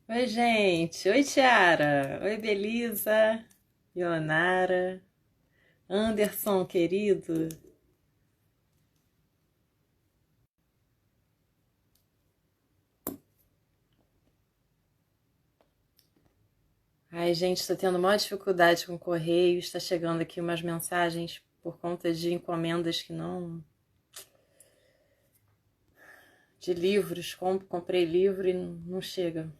Oi, gente. Oi, Tiara. Oi, Belisa. Ionara. Anderson, querido. Ai, gente, estou tendo maior dificuldade com o correio. Está chegando aqui umas mensagens por conta de encomendas que não. De livros. Comprei livro e não chega.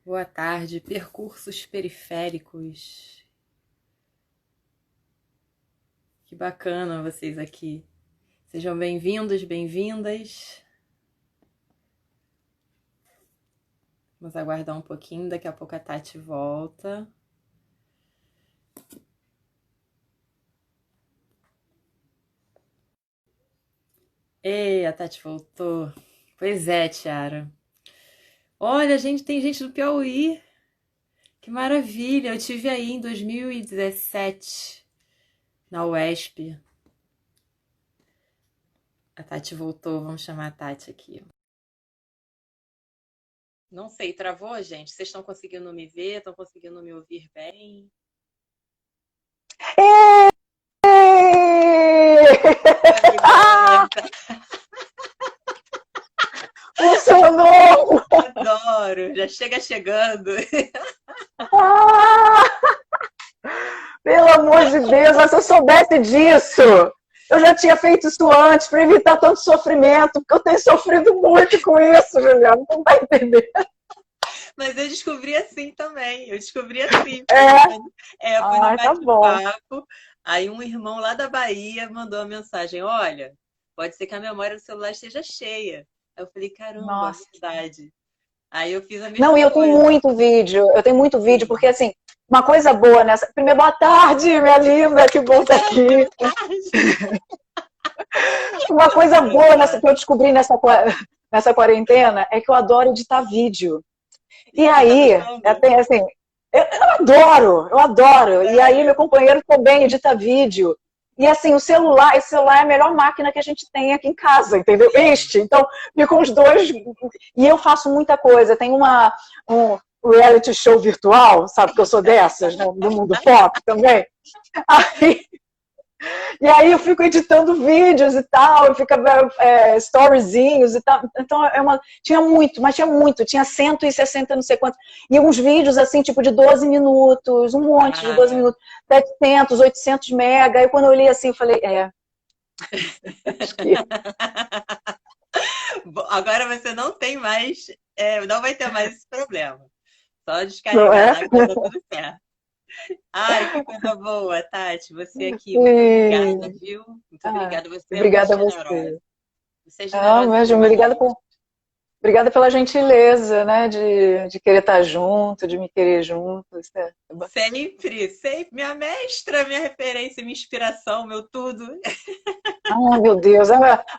Boa tarde. Percursos periféricos. Que bacana vocês aqui. Sejam bem-vindos, bem-vindas. Vamos aguardar um pouquinho, daqui a pouco a Tati volta. Ei, a Tati voltou. Pois é, Tiara. Olha, gente, tem gente do Piauí. Que maravilha. Eu tive aí em 2017, na UESP. A Tati voltou, vamos chamar a Tati aqui. Não sei, travou, gente? Vocês estão conseguindo me ver? Estão conseguindo me ouvir bem? Maravilhosa! Funcionou! Adoro! Já chega chegando. Ah, pelo amor de Deus, mas se eu soubesse disso, eu já tinha feito isso antes para evitar tanto sofrimento, porque eu tenho sofrido muito com isso, Juliana, não vai entender. Mas eu descobri assim também. Eu descobri assim. É, Eu fui no tá bom. bate-papo. Aí um irmão lá da Bahia mandou uma mensagem: Olha, pode ser que a memória do celular esteja cheia. Aí eu falei: Caramba, Nossa. verdade. Aí eu fiz a Não, mesma e coisa. eu tenho muito vídeo, porque Sim. assim, uma coisa boa nessa. Primeiro, boa tarde, minha linda, que bom estar aqui. Boa tarde. Uma coisa boa nessa que Maravilhosa. eu descobri nessa quarentena é que eu adoro editar vídeo. E Ih, tá aí, gostando? tem assim, eu adoro. E aí, meu companheiro também edita vídeo. E assim, esse celular é a melhor máquina que a gente tem aqui em casa, entendeu? Sim. Então, ficam os dois. E eu faço muita coisa. Tem um reality show virtual, sabe que eu sou dessas, né, do mundo pop também. Aí, e aí eu fico editando vídeos e tal, fica storyzinhos e tal. Então tinha muito, tinha 160 não sei quantos. E uns vídeos assim, tipo de 12 minutos, um monte de 12 Ah, minutos, 700, 800 mega. Aí quando eu olhei assim, eu falei, acho que agora você não tem mais, não vai ter mais esse problema. Só não descarregar é? lá que vai dar tudo certo. Ai, que coisa boa, Tati. Você aqui, muito obrigada, E, viu? Muito obrigada. Você é muito obrigada a generosa. você. Você é Ah, generosa mas demais. obrigada pela gentileza, né, de querer estar junto, de me querer junto. Isso Sempre, sempre. Minha mestra, minha referência, minha inspiração, meu tudo. Ah, meu Deus.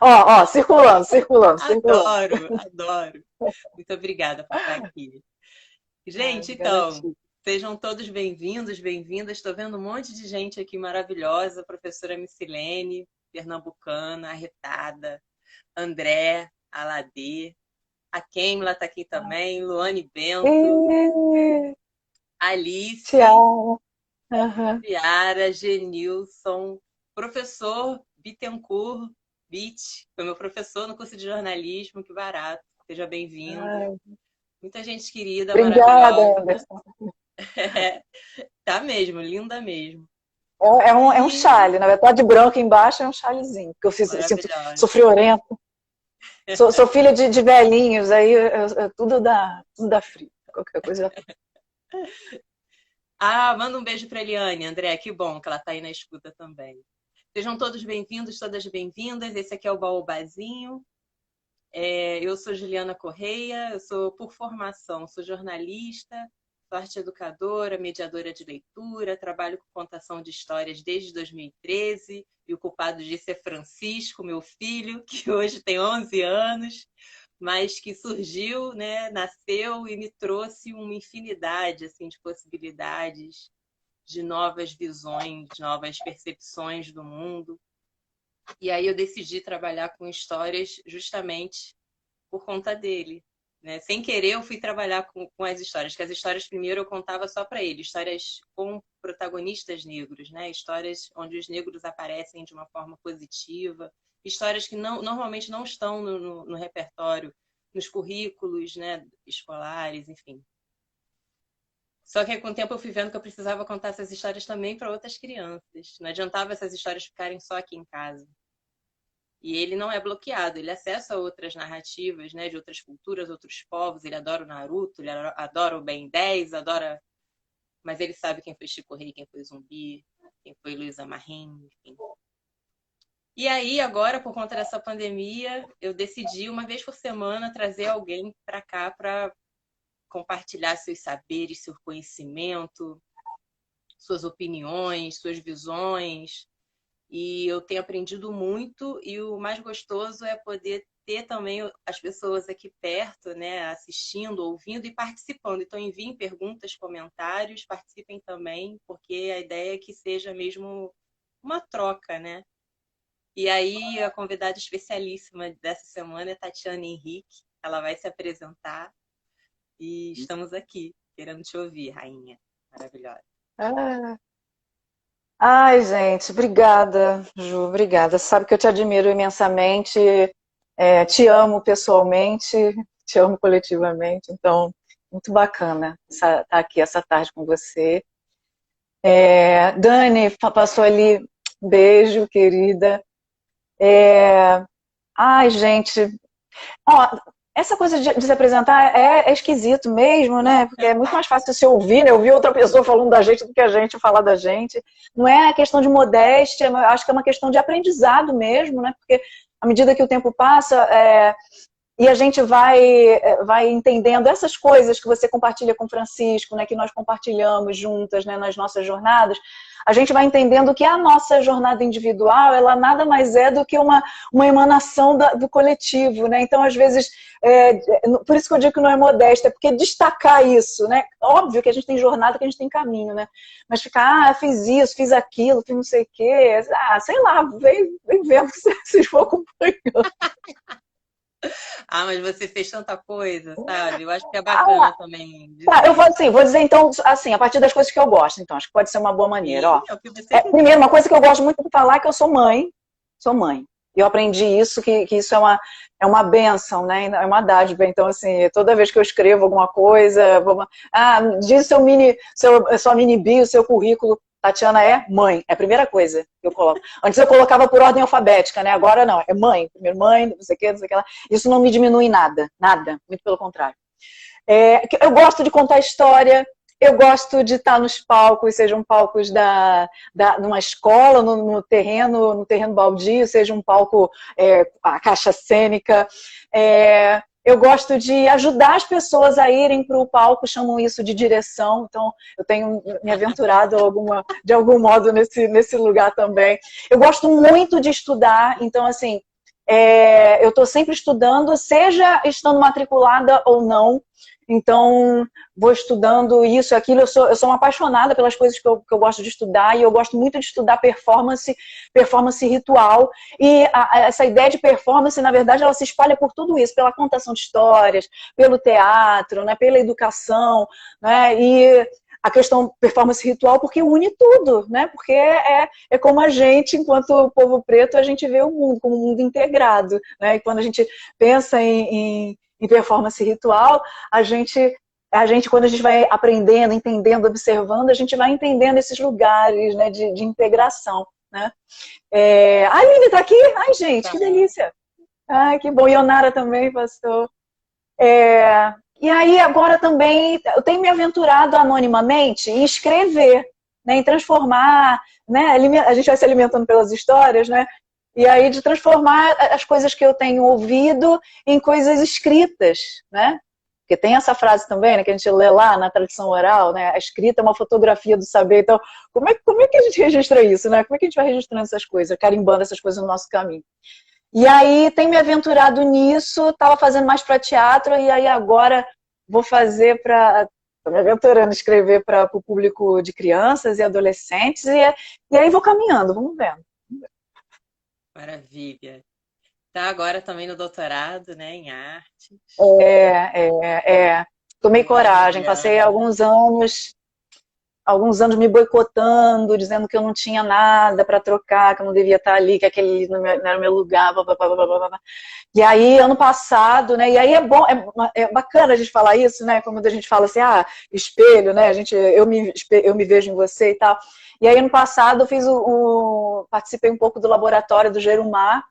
Ó, circulando, circulando, circulando. Adoro, adoro. Muito obrigada por estar aqui. Gente, Obrigada a então, ti. sejam todos bem-vindos, bem-vindas. Estou vendo um monte de gente aqui maravilhosa. Professora Micilene, pernambucana, arretada. André, Aladê. A Kemla está aqui também. Luane Bento. E, Alice. tchau. Aham. Ciara, Genilson. Professor Bittencourt. Bit, foi meu professor no curso de jornalismo. Que barato. Seja bem-vindo. Ai, Muita gente querida, obrigada, maravilhosa. Anderson. Tá mesmo, linda mesmo. É um E chale, na verdade, branco embaixo é um chalezinho, porque maravilhosa. sou friorenta, sou filha de velhinhos, aí tudo dá frio, qualquer coisa. Ah, manda um beijo para Eliane, André, que bom que ela tá aí na escuta também. Sejam todos bem-vindos, todas bem-vindas. Esse aqui é o Baobazinho. Eu sou Juliana Correia, eu sou, por formação, sou jornalista, sou arte educadora, mediadora de leitura, trabalho com contação de histórias desde 2013, e o culpado disso é Francisco, meu filho, que hoje tem 11 anos, mas que surgiu, né, nasceu e me trouxe uma infinidade assim, de possibilidades, de novas visões, novas percepções do mundo. E aí eu decidi trabalhar com histórias justamente por conta dele. Né? Sem querer, eu fui trabalhar com as histórias, que as histórias primeiro eu contava só para ele, histórias com protagonistas negros, né? Histórias onde os negros aparecem de uma forma positiva, histórias que normalmente não estão no repertório, nos currículos, né, escolares, enfim. Só que com o tempo eu fui vendo que eu precisava contar essas histórias também para outras crianças. Não adiantava essas histórias ficarem só aqui em casa. E ele não é bloqueado, ele acessa outras narrativas, né, de outras culturas, outros povos. Ele adora o Naruto, ele adora o Ben 10, adora... Mas ele sabe quem foi Chico Rei, quem foi Zumbi, quem foi Luísa Marim, enfim. E aí, agora, por conta dessa pandemia, eu decidi, uma vez por semana, trazer alguém para cá para compartilhar seus saberes, seu conhecimento, suas opiniões, suas visões. E eu tenho aprendido muito, e o mais gostoso é poder ter também as pessoas aqui perto, né, assistindo, ouvindo e participando. Então, enviem perguntas, comentários, participem também, porque a ideia é que seja mesmo uma troca, né? E aí, a convidada especialíssima dessa semana é Tatiana Henrique. Ela vai se apresentar e estamos aqui, querendo te ouvir, rainha maravilhosa. Ai, gente, obrigada, Ju, obrigada. Você sabe que eu te admiro imensamente, te amo pessoalmente, te amo coletivamente, então, muito bacana estar aqui essa tarde com você. Dani, passou ali, beijo, querida. Ai, gente, ó, essa coisa de se apresentar é esquisito mesmo, né? Porque é muito mais fácil se ouvir, né? Ouvir outra pessoa falando da gente do que a gente falar da gente. Não é questão de modéstia, acho que é uma questão de aprendizado mesmo, né? Porque à medida que o tempo passa, e a gente vai entendendo essas coisas que você compartilha com o Francisco, né, que nós compartilhamos juntas, né, nas nossas jornadas, a gente vai entendendo que a nossa jornada individual, ela nada mais é do que uma emanação do coletivo, né? Então, às vezes, por isso que eu digo que não é modéstia, porque destacar isso, né? Óbvio que a gente tem jornada, que a gente tem caminho, né? Mas ficar, fiz isso, fiz aquilo, fiz não sei o quê, sei lá, vem vendo que vocês vão acompanhando. Mas você fez tanta coisa, sabe? Eu acho que é bacana também. Tá, eu vou dizer então, assim, a partir das coisas que eu gosto, então, acho que pode ser uma boa maneira, ó. É o que você Primeiro, uma coisa que eu gosto muito de falar é que eu sou mãe. Eu aprendi isso, que isso é uma bênção, né? É uma dádiva. Então, assim, toda vez que eu escrevo alguma coisa, diz sua mini bio, seu currículo, Tatiana é mãe, é a primeira coisa que eu coloco. Antes eu colocava por ordem alfabética, né? Agora não, é mãe, primeiro mãe, não sei o que, não sei o que lá. Isso não me diminui nada, muito pelo contrário. Eu gosto de contar história, eu gosto de estar nos palcos, sejam palcos numa escola, no terreno baldio, seja um palco, a caixa cênica. Eu gosto de ajudar as pessoas a irem para o palco, chamam isso de direção, então eu tenho me aventurado de algum modo nesse lugar também. Eu gosto muito de estudar, então assim, eu estou sempre estudando, seja estando matriculada ou não. Então, vou estudando isso e aquilo. Eu sou uma apaixonada pelas coisas que eu gosto de estudar, e eu gosto muito de estudar performance ritual. E essa ideia de performance, na verdade, ela se espalha por tudo isso, pela contação de histórias, pelo teatro, né, pela educação, né, e a questão performance ritual, porque une tudo, né? Porque é como a gente, enquanto povo preto, a gente vê o mundo como um mundo integrado, né? E quando a gente pensa em performance ritual, a gente, quando a gente vai aprendendo, entendendo, observando, a gente vai entendendo esses lugares, né, de integração, né? A Aline está aqui? Ai, gente, que delícia! Ai, que bom! Ionara também, pastor. E aí, agora também, eu tenho me aventurado anonimamente em escrever, né, em transformar, né, a gente vai se alimentando pelas histórias, né? E aí de transformar as coisas que eu tenho ouvido em coisas escritas, né? Porque tem essa frase também, né, que a gente lê lá na tradição oral, né? A escrita é uma fotografia do saber. Então, como é que a gente registra isso, né? Como é que a gente vai registrando essas coisas, carimbando essas coisas no nosso caminho? E aí tenho me aventurado nisso, estava fazendo mais para teatro, e aí agora vou fazer estou me aventurando a escrever para o público de crianças e adolescentes, e aí vou caminhando, vamos vendo. Maravilha. Tá agora também no doutorado, né, em arte. Tomei coragem, passei Maravilhosa. alguns anos me boicotando, dizendo que eu não tinha nada para trocar, que eu não devia estar ali, que aquele não era o meu lugar, blá, blá, blá, blá, blá, blá. E aí, ano passado, né? E aí é bom, é bacana a gente falar isso, né? Como a gente fala assim, espelho, né? Eu me vejo em você e tal. E aí, ano passado, eu fiz participei um pouco do laboratório do Gerumar,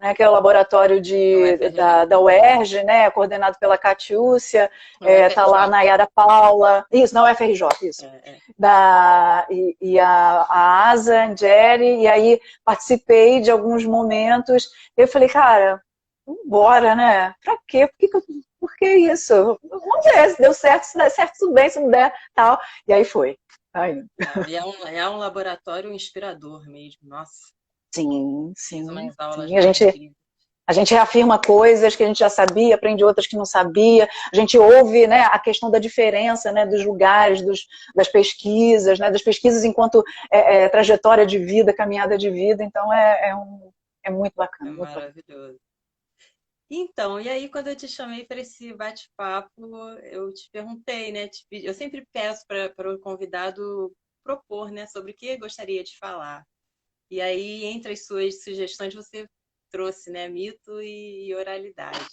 né, que é o laboratório No da FRJ. UERJ, né, coordenado pela Catiúcia, No tá lá FRJ. na Yara Paula, isso, não, FRJ, isso, É. a Asa, Jerry, e aí participei de alguns momentos, eu falei, cara, vambora, né, pra quê? Por que isso? Vamos ver, se deu certo, se der certo, tudo bem, se não der, tal, e aí foi. Aí. E é um laboratório inspirador mesmo. Nossa, Sim, fiz sim, umas aulas sim, lá incríveis. a gente reafirma coisas que a gente já sabia, aprende outras que não sabia, a gente ouve, né, a questão da diferença, né, dos lugares, das pesquisas, né, das pesquisas enquanto trajetória de vida, caminhada de vida, então é muito É bacana, muito bacana. maravilhoso. Então, e aí quando eu te chamei para esse bate-papo, eu te perguntei, né? Eu sempre peço para o convidado propor, né, sobre o que gostaria de falar. E aí, entre as suas sugestões, você trouxe, né, mito e oralidade.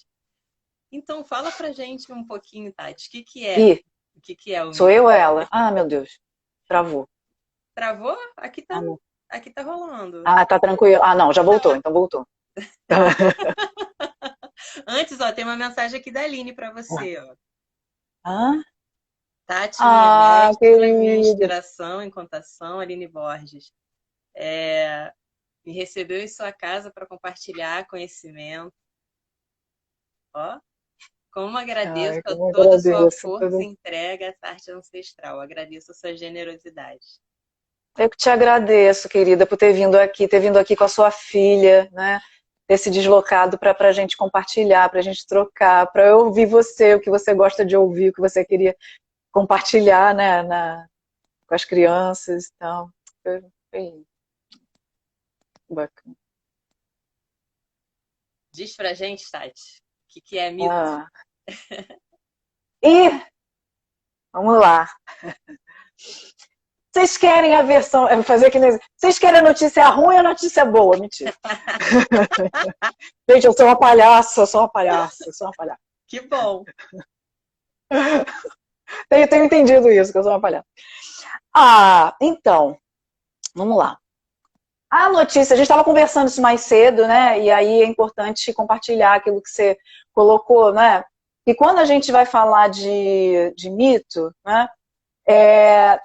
Então, fala pra gente um pouquinho, Tati, Ih, o que é o sou mito? eu ou ela? Ah, meu Deus, travou. Travou? Ah, não. Aqui tá rolando. Tá tranquilo. Ah, não, já voltou, então voltou. Antes, ó, tem uma mensagem aqui da Aline para você, ó. Ah, Tati, minha mestra, minha querido. inspiração em contação, Aline Borges. É, me recebeu em sua casa para compartilhar conhecimento. Ó, como agradeço Ai, a como toda a sua agradeço. força e entrega a essa arte ancestral. Agradeço a sua generosidade. Eu que te agradeço, querida, por ter vindo aqui com a sua filha, né? Ter se deslocado para a gente compartilhar, para a gente trocar, para eu ouvir você, o que você gosta de ouvir, o que você queria compartilhar, né, com as crianças e tal. Foi bacana. Diz pra gente, Tati, o que é mito? Ah. E vamos lá. Vocês querem a versão. Fazer que nem. Vocês querem a notícia ruim ou a notícia boa? Mentira. Gente, eu sou uma palhaça, eu sou uma palhaça, eu sou uma palhaça. Que bom! Tenho entendido isso, que eu sou uma palhaça. Então, vamos lá. A notícia, a gente estava conversando isso mais cedo, né? E aí é importante compartilhar aquilo que você colocou, né? E quando a gente vai falar de mito, né?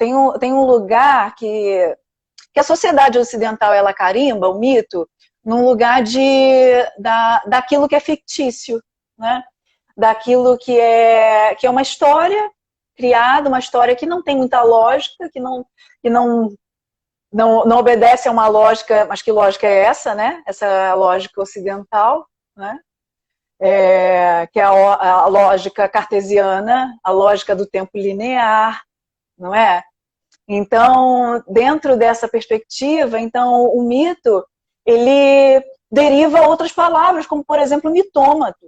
Tem um lugar que a sociedade ocidental ela carimba o mito num lugar daquilo que é fictício, né? Daquilo que é uma história criada, uma história que não tem muita lógica, que não obedece a uma lógica, mas que lógica é essa, né? Essa lógica ocidental, né? Que é a lógica cartesiana, a lógica do tempo linear, não é? Então, dentro dessa perspectiva, então o mito ele deriva outras palavras, como por exemplo mitômato,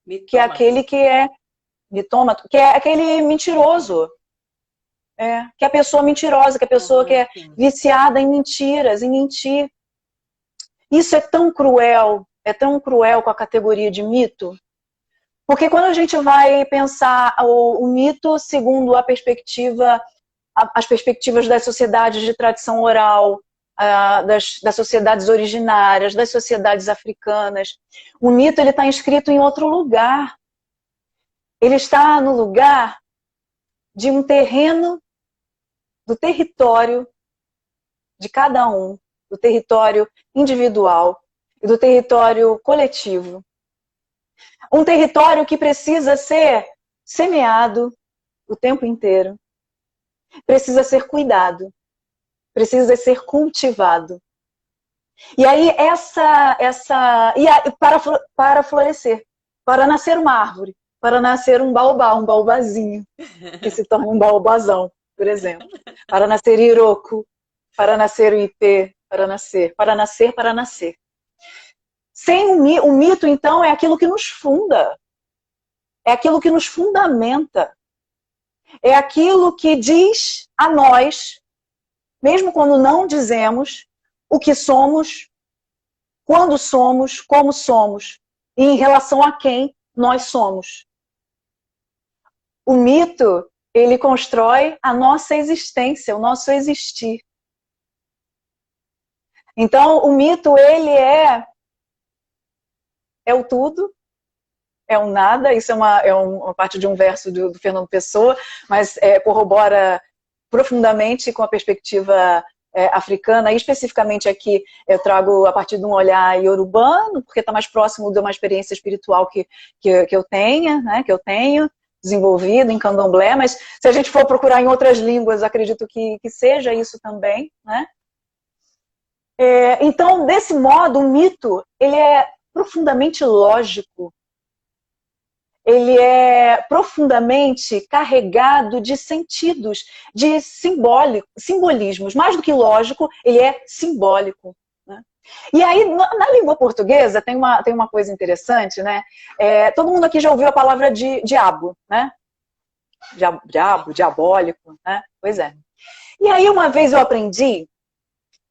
que é Mitômato. aquele que é mitômato, que é aquele mentiroso, que é a pessoa mentirosa, que é a pessoa que é Sim. viciada em mentiras, em mentir. Isso é tão cruel com a categoria de mito, porque quando a gente vai pensar o mito segundo as perspectivas das sociedades de tradição oral, das sociedades originárias, das sociedades africanas, o mito ele está inscrito em outro lugar. Ele está no lugar de um terreno, do território de cada um, do território individual e do território coletivo. Um território que precisa ser semeado o tempo inteiro, precisa ser cuidado, precisa ser cultivado. E aí para florescer, para nascer uma árvore, para nascer um baobazinho, que se torna um baobazão, por exemplo. Para nascer iroco, para nascer o ipê, para nascer. Sem o mito, então, é aquilo que nos funda. É aquilo que nos fundamenta. É aquilo que diz a nós, mesmo quando não dizemos, o que somos, quando somos, como somos, e em relação a quem nós somos. O mito, ele constrói a nossa existência, o nosso existir. Então, o mito, ele é o tudo, é o nada. Isso é uma parte de um verso do Fernando Pessoa, mas corrobora profundamente com a perspectiva africana, e especificamente aqui eu trago a partir de um olhar iorubano, porque está mais próximo de uma experiência espiritual que eu tenha, né, que eu tenho desenvolvido em candomblé, mas se a gente for procurar em outras línguas, acredito que seja isso também, né? Então, desse modo, o mito, ele é profundamente lógico, ele é profundamente carregado de sentidos, de simbolismos. Mais do que lógico, ele é simbólico. Né? E aí, na língua portuguesa, tem uma coisa interessante, né? Todo mundo aqui já ouviu a palavra diabo, né? Diabo, diabólico, né? Pois é. E aí, uma vez eu aprendi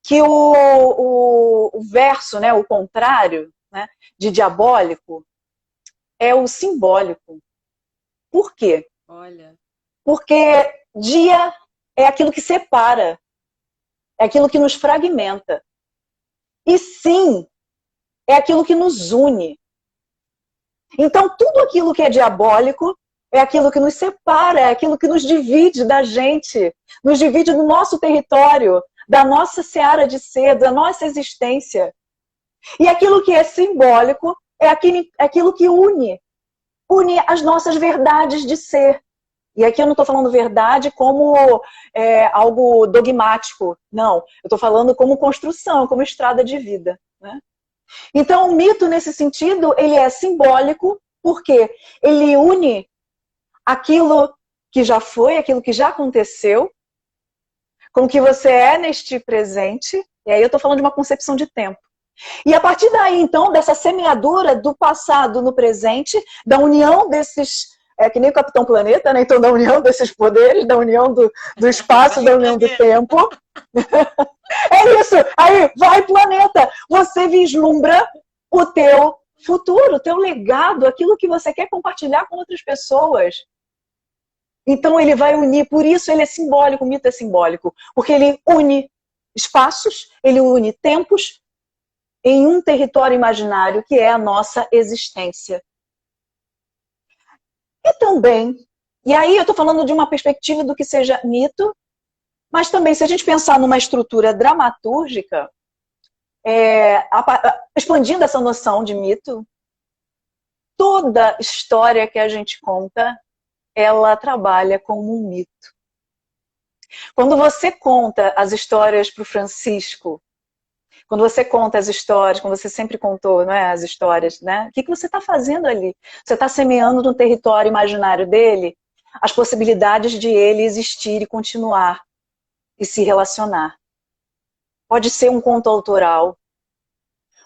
que o verso, né, o contrário, né, de diabólico, é o simbólico. Por quê? Olha. Porque dia é aquilo que separa, é aquilo que nos fragmenta. E sim, é aquilo que nos une. Então, tudo aquilo que é diabólico é aquilo que nos separa, é aquilo que nos divide da gente, nos divide do nosso território, da nossa seara de ser, da nossa existência. E aquilo que é simbólico é aquilo que une as nossas verdades de ser. E aqui eu não estou falando verdade como algo dogmático, não. Eu estou falando como construção, como estrada de vida. Né? Então, o mito, nesse sentido, ele é simbólico, porque ele une aquilo que já foi, aquilo que já aconteceu, com o que você é neste presente, e aí eu estou falando de uma concepção de tempo. E a partir daí, então, dessa semeadura do passado no presente, da união desses, que nem o Capitão Planeta, né? Então, da união desses poderes, da união do espaço, da união do tempo. É isso! Aí, vai planeta! Você vislumbra o teu futuro, o teu legado, aquilo que você quer compartilhar com outras pessoas. Então, ele vai unir, por isso ele é simbólico, o mito é simbólico, porque ele une espaços, ele une tempos, em um território imaginário que é a nossa existência. E também, e aí eu estou falando de uma perspectiva do que seja mito, mas também se a gente pensar numa estrutura dramatúrgica, expandindo essa noção de mito, toda história que a gente conta, ela trabalha como um mito. Quando você conta as histórias para o Francisco, quando você conta as histórias, como você sempre contou, não é, as histórias, né? O que você está fazendo ali? Você está semeando no território imaginário dele as possibilidades de ele existir e continuar e se relacionar. Pode ser um conto autoral,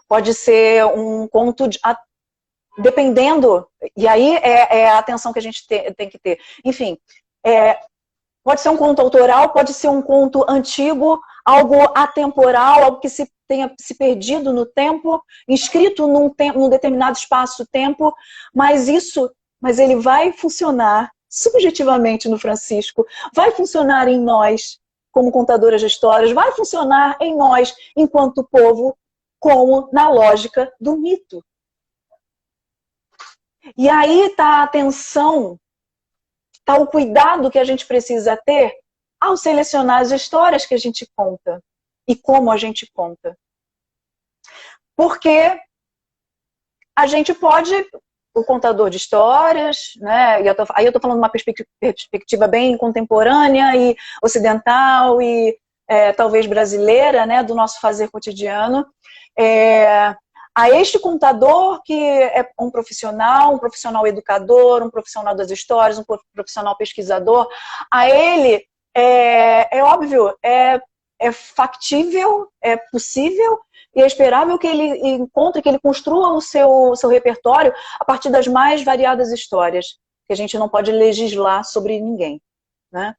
pode ser um conto dependendo, e aí é a atenção que a gente tem que ter. Enfim, pode ser um conto autoral, pode ser um conto antigo, algo atemporal, algo que tenha se perdido no tempo, inscrito num determinado espaço-tempo, mas ele vai funcionar subjetivamente no Francisco, vai funcionar em nós como contadoras de histórias, vai funcionar em nós enquanto povo, como na lógica do mito. E aí está a atenção, está o cuidado que a gente precisa ter ao selecionar as histórias que a gente conta e como a gente conta. Porque a gente pode, o contador de histórias, né, aí eu estou falando de uma perspectiva bem contemporânea e ocidental e talvez brasileira, né, do nosso fazer cotidiano, a este contador que é um profissional educador, um profissional das histórias, um profissional pesquisador, a ele, é óbvio, é factível, é possível e é esperável que ele encontre, que ele construa o seu repertório a partir das mais variadas histórias, que a gente não pode legislar sobre ninguém, né?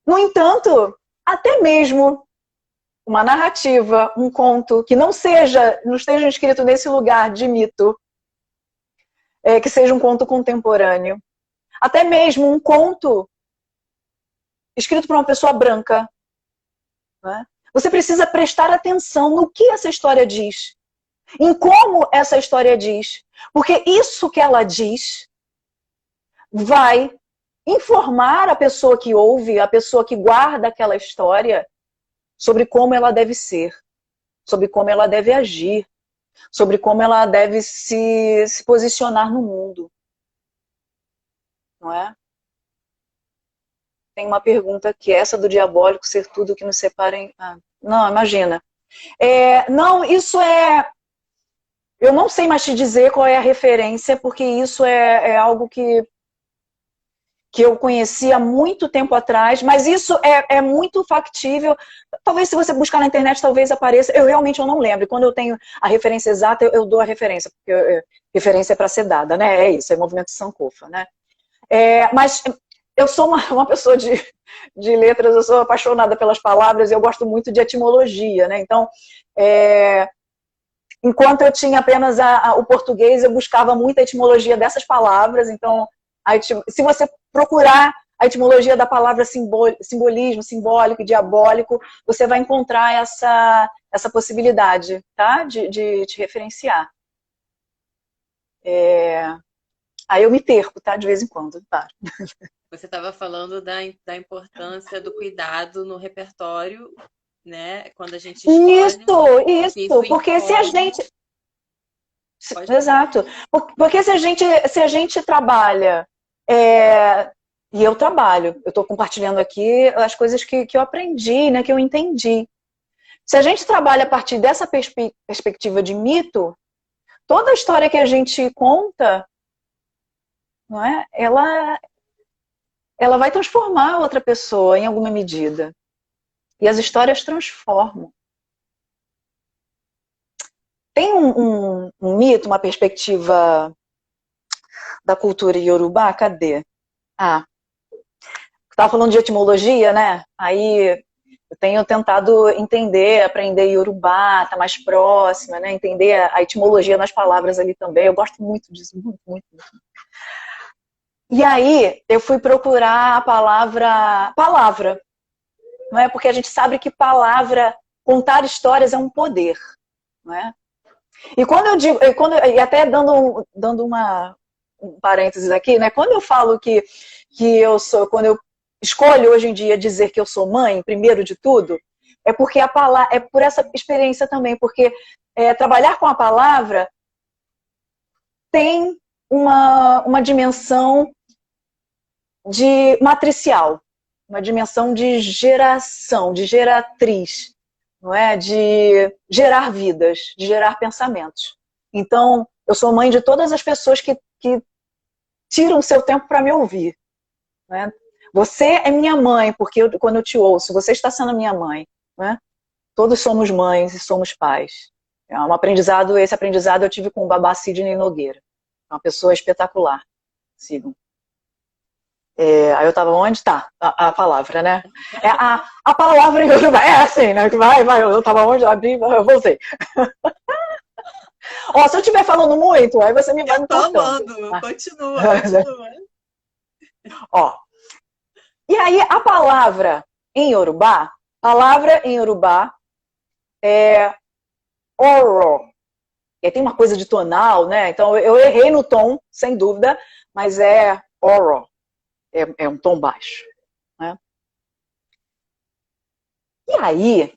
No entanto, até mesmo uma narrativa, um conto que não esteja escrito nesse lugar de mito, que seja um conto contemporâneo, até mesmo um conto escrito por uma pessoa branca, né? Você precisa prestar atenção no que essa história diz, em como essa história diz, porque isso que ela diz vai informar a pessoa que ouve, a pessoa que guarda aquela história, sobre como ela deve ser, sobre como ela deve agir, sobre como ela deve se posicionar no mundo. Não é? Tem uma pergunta aqui, essa do diabólico ser tudo que nos separa em... não, imagina. Não, isso é... Eu não sei mais te dizer qual é a referência, porque isso é algo que eu conheci há muito tempo atrás, mas isso é muito factível. Talvez se você buscar na internet, talvez apareça. Eu realmente não lembro. E quando eu tenho a referência exata, eu dou a referência, porque referência é para ser dada, né? É isso, é movimento de Sankofa, né? Mas eu sou uma pessoa de letras, eu sou apaixonada pelas palavras, eu gosto muito de etimologia, né? Então, enquanto eu tinha apenas o português, eu buscava muito a etimologia dessas palavras. Então, se você procurar a etimologia da palavra simbolismo, simbólico e diabólico, você vai encontrar essa possibilidade, tá? De te referenciar. Aí eu me perco, tá? De vez em quando, tá? Você estava falando da importância do cuidado no repertório, né? Quando a gente escolhe. Isso, porque se a gente... Exato. Porque se a gente trabalha... E eu trabalho, eu estou compartilhando aqui as coisas que eu aprendi, né, que eu entendi. Se a gente trabalha a partir dessa perspectiva de mito, toda a história que a gente conta, não é? Ela vai transformar outra pessoa em alguma medida. E as histórias transformam. Tem um mito, uma perspectiva da cultura iorubá, cadê? Estava falando de etimologia, né? Aí eu tenho tentado entender, aprender iorubá, estar mais próxima, né? Entender a etimologia nas palavras ali também. Eu gosto muito disso, muito, muito, muito. E aí eu fui procurar a palavra, não é? Porque a gente sabe que contar histórias é um poder, não é? E quando eu digo, e até dando um parênteses aqui, né? Quando eu falo que quando eu escolho hoje em dia dizer que eu sou mãe, primeiro de tudo, é porque é por essa experiência também, porque trabalhar com a palavra tem uma dimensão de matricial, uma dimensão de geração, de geratriz, não é? De gerar vidas, de gerar pensamentos. Então, eu sou mãe de todas as pessoas que tiram o seu tempo para me ouvir, né? Você é minha mãe, porque quando eu te ouço, você está sendo minha mãe, né? Todos somos mães e somos pais. Esse aprendizado eu tive com o Babá Sidney Nogueira, uma pessoa espetacular. Sigam. Aí eu estava onde? Tá, a palavra, né? A palavra em Yorubá é assim, né? Vai, eu estava onde? Abri, eu voltei. Ó, se eu estiver falando muito, aí você me vai me cortando. Amando, continua. Ó, e aí a palavra em Yorubá é oro. E tem uma coisa de tonal, né? Então eu errei no tom, sem dúvida, mas é oro. É um tom baixo, né? E aí,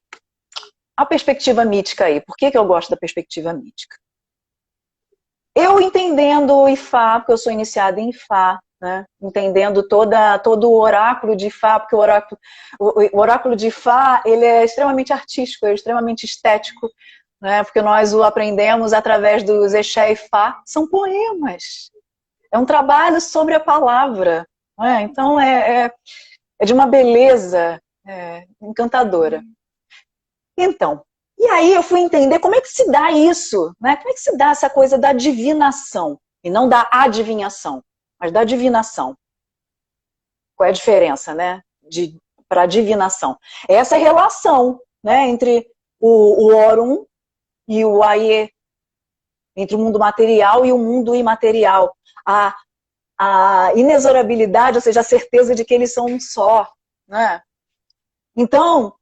a perspectiva mítica aí. Por que eu gosto da perspectiva mítica? Eu entendendo o Ifá, porque eu sou iniciada em Ifá, né? Entendendo todo o oráculo de Ifá, porque o oráculo de Ifá, ele é extremamente artístico, é extremamente estético, né? Porque nós o aprendemos através dos Exé Ifá, são poemas. É um trabalho sobre a palavra, né? Então é de uma beleza encantadora. Então, e aí eu fui entender como é que se dá isso, né? Como é que se dá essa coisa da divinação, e não da adivinhação, mas da divinação. Qual é a diferença, né? Para divinação. É essa relação, né, entre o Orum e o Aie, entre o mundo material e o mundo imaterial. A inexorabilidade, ou seja, a certeza de que eles são um só, né? Então,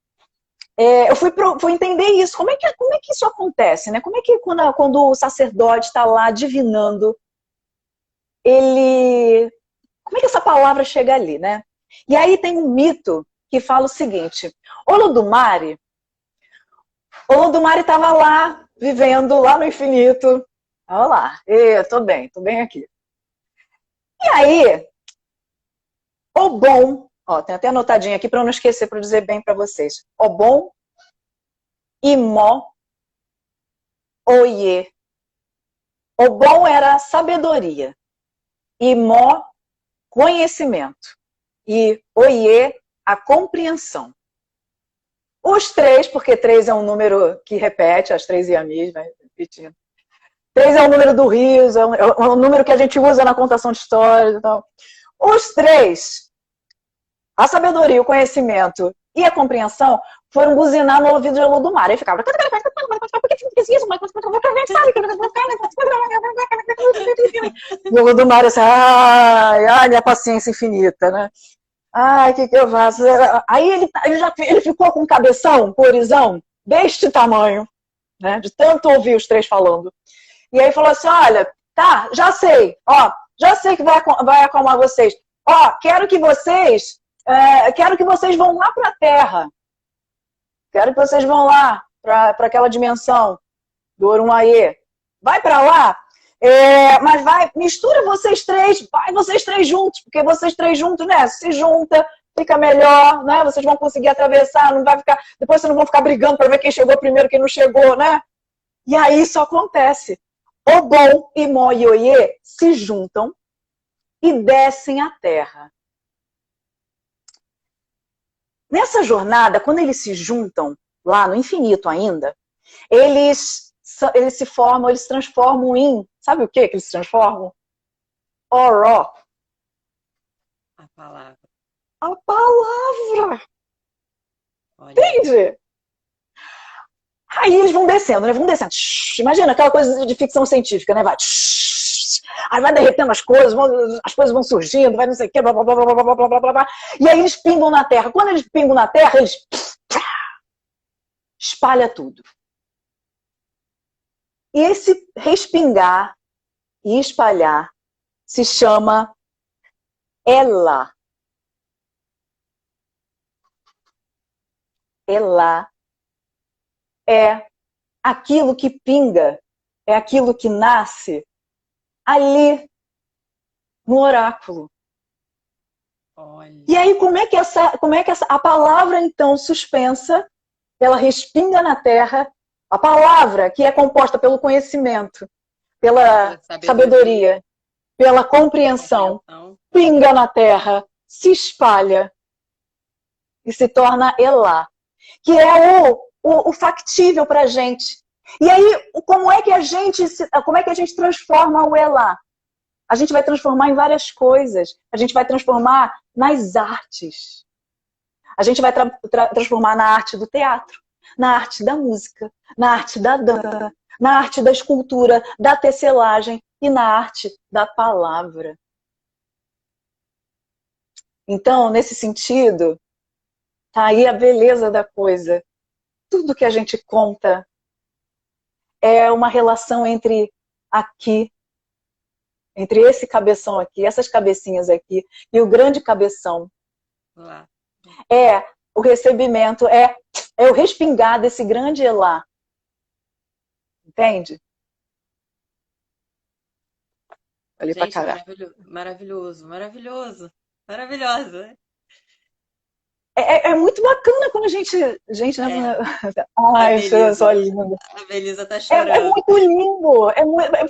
eu fui entender isso. Como é que isso acontece, né? Como é que quando o sacerdote está lá divinando, como é que essa palavra chega ali, né? E aí tem um mito que fala o seguinte: Olodumare estava lá, vivendo lá no infinito. Olha lá, tô bem aqui. E aí, Obon, tem até anotadinho aqui para eu não esquecer, para dizer bem para vocês. Obon, Imó, Oiê. Obon era sabedoria. Imó, conhecimento. E Oiê, a compreensão. Os três, porque três é um número que repete, as três iamis, vai repetindo. Três é o número do riso, é um número que a gente usa na contação de histórias e tal. Os três, a sabedoria, o conhecimento e a compreensão, foram buzinar no ouvido de Olodumare. Aí ficava... E o Olodumare assim, ai, minha paciência infinita, né? Ai, o que eu faço? Aí ele ficou com um cabeção, com orizão, deste tamanho, né? De tanto ouvir os três falando. E aí falou assim, olha, tá, já sei que vai acalmar vocês. Quero que vocês vão lá para a Terra. Quero que vocês vão lá para aquela dimensão do Orumaie. Vai para lá, mas mistura vocês três, vai vocês três juntos, porque vocês três juntos, né, se junta, fica melhor, né? Vocês vão conseguir atravessar, depois vocês não vão ficar brigando para ver quem chegou primeiro, quem não chegou, né? E aí isso acontece. Obon, Imó e Oiê se juntam e descem à Terra. Nessa jornada, quando eles se juntam, lá no infinito ainda, eles se transformam em... Sabe o que eles se transformam? Oró. A palavra. A palavra! Olha. Entende? Aí eles vão descendo, né? Vão descendo. Imagina aquela coisa de ficção científica, né? Aí vai derretendo as coisas vão surgindo, vai não sei o quê, blá, blá, blá, blá, blá, blá, blá, blá, blá. E aí eles pingam na Terra. Quando eles pingam na Terra, eles espalha tudo. E esse respingar e espalhar se chama Ela. Ela é aquilo que pinga, é aquilo que nasce ali no oráculo. Olha. E aí como é que a palavra então suspensa, ela respinga na Terra, a palavra que é composta pelo conhecimento, pela sabedoria, pela compreensão, pinga na Terra, se espalha e se torna Elá, que é o factível para a gente. E aí, como é que a gente transforma o Elá? A gente vai transformar em várias coisas. A gente vai transformar nas artes. A gente vai transformar na arte do teatro, na arte da música, na arte da dança, na arte da escultura, da tecelagem e na arte da palavra. Então, nesse sentido, tá aí a beleza da coisa. Tudo que a gente conta é uma relação entre esse cabeção aqui, essas cabecinhas aqui, e o grande cabeção. Lá. É o recebimento, é o respingar desse grande Elá. Entende? Ali pra caralho. Maravilhoso, maravilhoso, maravilhoso. É muito bacana quando a gente né? Ai, só lindo. A Belisa tá chorando. É muito lindo,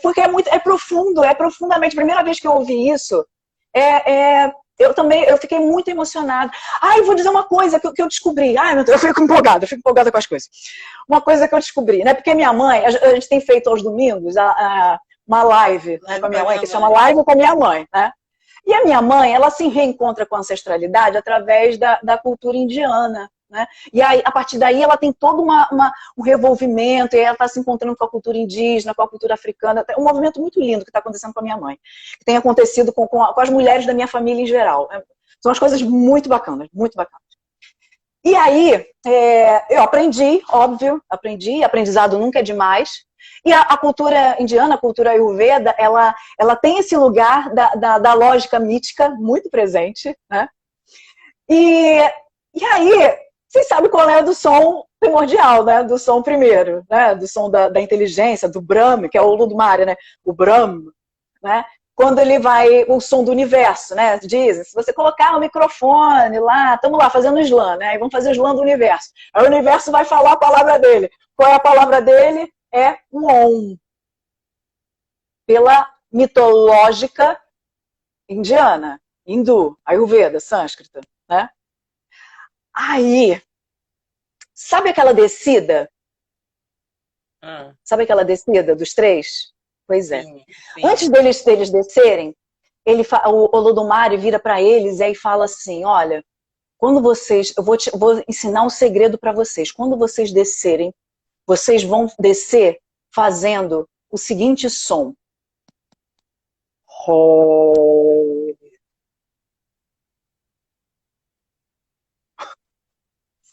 porque é profundo, é profundamente. A primeira vez que eu ouvi isso, eu fiquei muito emocionada. Ai, vou dizer uma coisa que eu descobri. Ai, meu Deus, eu fico empolgada com as coisas. Uma coisa que eu descobri, né? Porque minha mãe, a gente tem feito aos domingos uma live, né, com a minha mãe, que chama Live com a Minha Mãe, né? E a minha mãe, ela se reencontra com a ancestralidade através da cultura indiana, né? E aí, a partir daí ela tem todo um revolvimento, e ela está se encontrando com a cultura indígena, com a cultura africana, um movimento muito lindo que está acontecendo com a minha mãe, que tem acontecido com as mulheres da minha família em geral. São umas coisas muito bacanas, muito bacanas. E aí, eu aprendi, óbvio, aprendizado nunca é demais. E a cultura indiana, a cultura Ayurveda, ela tem esse lugar da lógica mítica muito presente, né? E aí, vocês sabem qual é do som primordial, né? Do som primeiro, né? Do som da inteligência, do Brahma, que é o Ludmara, né? O Brahma, né? Quando ele vai, o som do universo, né? Dizem, se você colocar um microfone lá, estamos lá fazendo slam, né? Aí vamos fazer o slam do universo. Aí o universo vai falar a palavra dele. Qual é a palavra dele? É o Om. Pela mitológica indiana, hindu, Ayurveda, sânscrita, né? Aí, sabe aquela descida? Sabe aquela descida dos três? Pois é. Sim. Antes deles descerem, o Olodumare vira para eles e aí fala assim, olha, quando vocês, eu vou ensinar um segredo para vocês. Quando vocês descerem, vocês vão descer fazendo o seguinte som.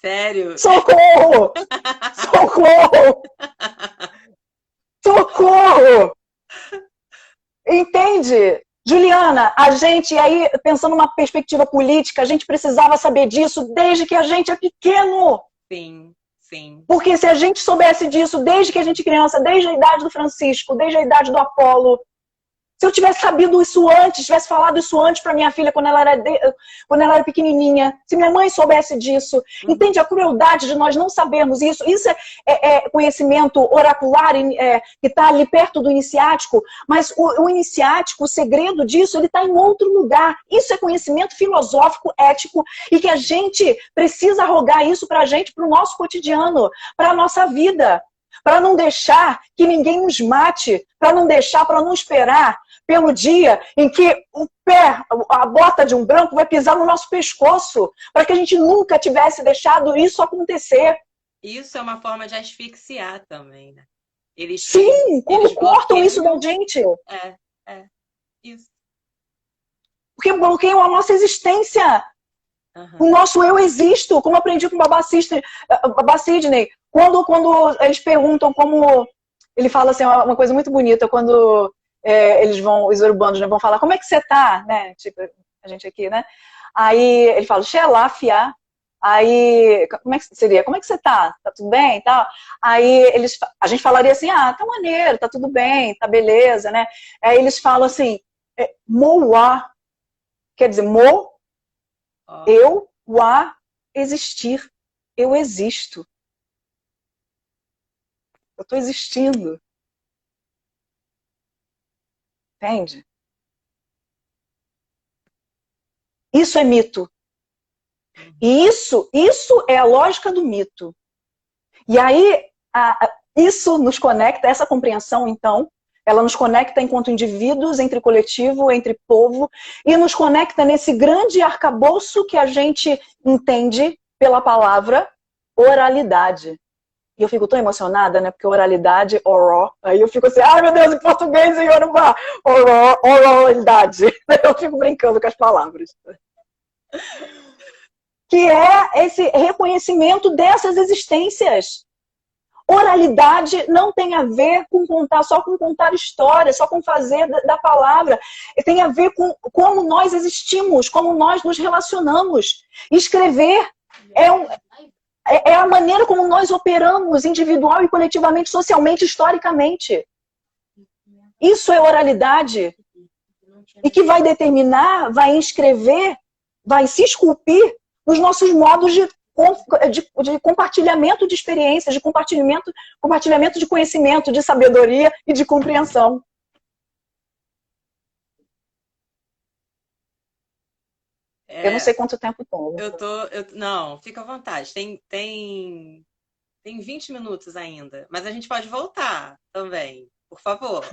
Sério? Socorro! Socorro! Socorro! Entende? Juliana, a gente aí, pensando numa perspectiva política, a gente precisava saber disso desde que a gente é pequeno. Sim, sim. Porque se a gente soubesse disso desde que a gente é criança, desde a idade do Francisco, desde a idade do Apolo, se eu tivesse sabido isso antes, tivesse falado isso antes para minha filha quando ela era pequenininha, se minha mãe soubesse disso, entende a crueldade de nós não sabermos isso? Isso é conhecimento oracular que está ali perto do iniciático, mas o iniciático, o segredo disso, ele está em outro lugar. Isso é conhecimento filosófico, ético, e que a gente precisa rogar isso para a gente, para o nosso cotidiano, para a nossa vida, para não deixar que ninguém nos mate, para não esperar pelo dia em que o pé, a bota de um branco vai pisar no nosso pescoço, para que a gente nunca tivesse deixado isso acontecer. Isso é uma forma de asfixiar também, né? Sim, como cortam isso da gente. Isso. Porque bloqueiam a nossa existência. O nosso eu existo, como aprendi com o Baba Sidney. Quando eles perguntam como... Ele fala assim, uma coisa muito bonita, quando os urbanos, né, vão falar, como é que você tá? Né? Tipo, a gente aqui, né? Aí ele fala, Xelafia. Aí, como é que seria? Como é que você tá? Tá tudo bem? Tá? Aí a gente falaria assim, tá maneiro, tá tudo bem, tá beleza, né? Aí eles falam assim, Moa, quer dizer, eu, Wa, existir. Eu existo. Eu estou existindo. Entende? Isso é mito. E isso é a lógica do mito. E aí, isso nos conecta, essa compreensão, então, ela nos conecta enquanto indivíduos, entre coletivo, entre povo, e nos conecta nesse grande arcabouço que a gente entende pela palavra oralidade. E eu fico tão emocionada, né? Porque oralidade, oró. Aí eu fico assim, ai meu Deus, em português e Yorubá, oralidade. Eu fico brincando com as palavras. Que é esse reconhecimento dessas existências. Oralidade não tem a ver com contar, só com contar história, só com fazer da palavra. Tem a ver com como nós existimos, como nós nos relacionamos. Escrever é a maneira como nós operamos individual e coletivamente, socialmente, historicamente. Isso é oralidade. E que vai determinar, vai inscrever, vai se esculpir nos nossos modos de compartilhamento de experiências, de compartilhamento de conhecimento, de sabedoria e de compreensão. Eu não sei quanto tempo toma. Não, fica à vontade. Tem 20 minutos ainda, mas a gente pode voltar também, por favor.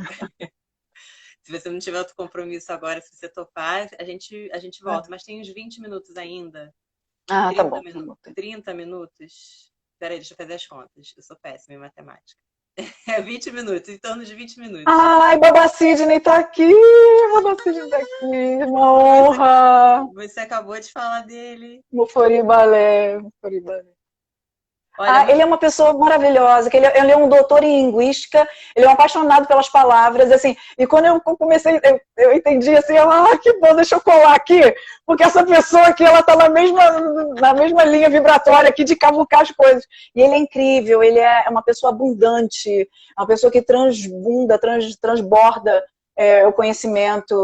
Se você não tiver outro compromisso agora, se você topar, a gente volta. Mas tem uns 20 minutos ainda. Ah, tá 30 bom. minutos. 30 minutos. Peraí, deixa eu fazer as contas. Eu sou péssima em matemática. É 20 minutos, em torno de 20 minutos. Ai, Baba Sidney tá aqui! Baba Sidney tá aqui, uma honra! Você acabou de falar dele. Muforibalé, Muforibalé. Olha, Ele é uma pessoa maravilhosa, que ele é um doutor em linguística, ele é um apaixonado pelas palavras, assim, e quando eu comecei, eu entendi assim, que bom, deixa eu colar aqui, porque essa pessoa aqui, ela tá na mesma linha vibratória aqui de cavucar as coisas. E ele é incrível, ele é uma pessoa abundante, uma pessoa que transbunda, transborda o conhecimento,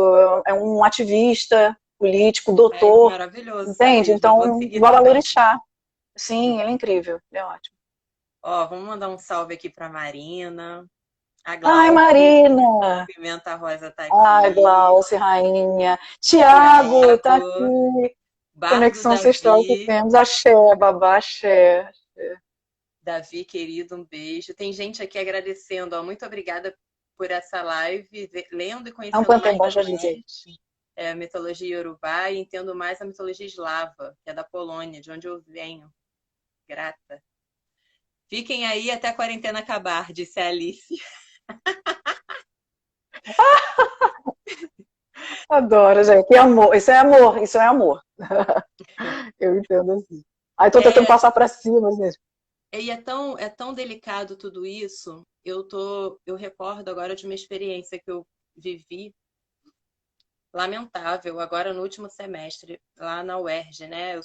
é um ativista político, doutor, maravilhoso. entende? Então, vou valoriçar. Sim, ele é incrível, é ótimo. Ó, vamos mandar um salve aqui para Marina. A Ai, Marina! Pimenta Rosa tá aqui. Ai, Glauce, rainha. Tiago tá aqui. Conexão ancestral que temos. Axé, babá, axé. Davi, querido, um beijo. Tem gente aqui agradecendo. Ó, muito obrigada por essa live, lendo e conhecendo mais da gente. A mitologia iorubá e entendo mais a mitologia eslava, que é da Polônia, de onde eu venho. Grata. Fiquem aí até a quarentena acabar, disse a Alice. Adoro, gente. Que amor. Isso é amor, isso é amor. Eu entendo assim. Aí tô tentando passar para cima mesmo. E é tão delicado tudo isso. Eu recordo agora de uma experiência que eu vivi lamentável agora no último semestre lá na UERJ, né?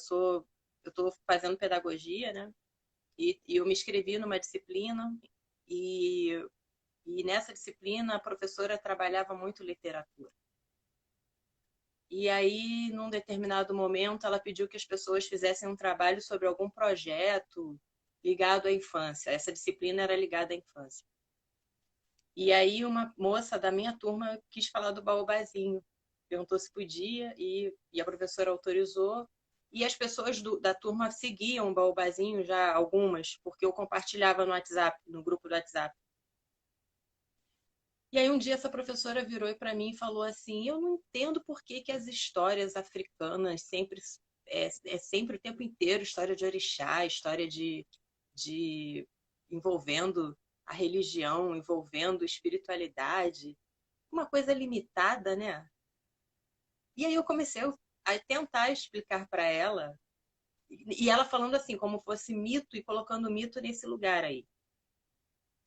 Eu tô fazendo pedagogia, né? E eu me inscrevi numa disciplina e nessa disciplina a professora trabalhava muito literatura. E aí, num determinado momento, ela pediu que as pessoas fizessem um trabalho sobre algum projeto ligado à infância. Essa disciplina era ligada à infância. E aí, uma moça da minha turma quis falar do baobazinho. Perguntou se podia e a professora autorizou. E as pessoas da turma seguiam o baobazinho já, algumas, porque eu compartilhava no WhatsApp, no grupo do WhatsApp. E aí um dia essa professora virou para mim e falou assim: eu não entendo por que as histórias africanas sempre sempre o tempo inteiro história de orixá, história de envolvendo a religião, envolvendo espiritualidade, uma coisa limitada, né? E aí eu comecei a tentar explicar para ela, e ela falando assim como fosse mito e colocando o mito nesse lugar aí.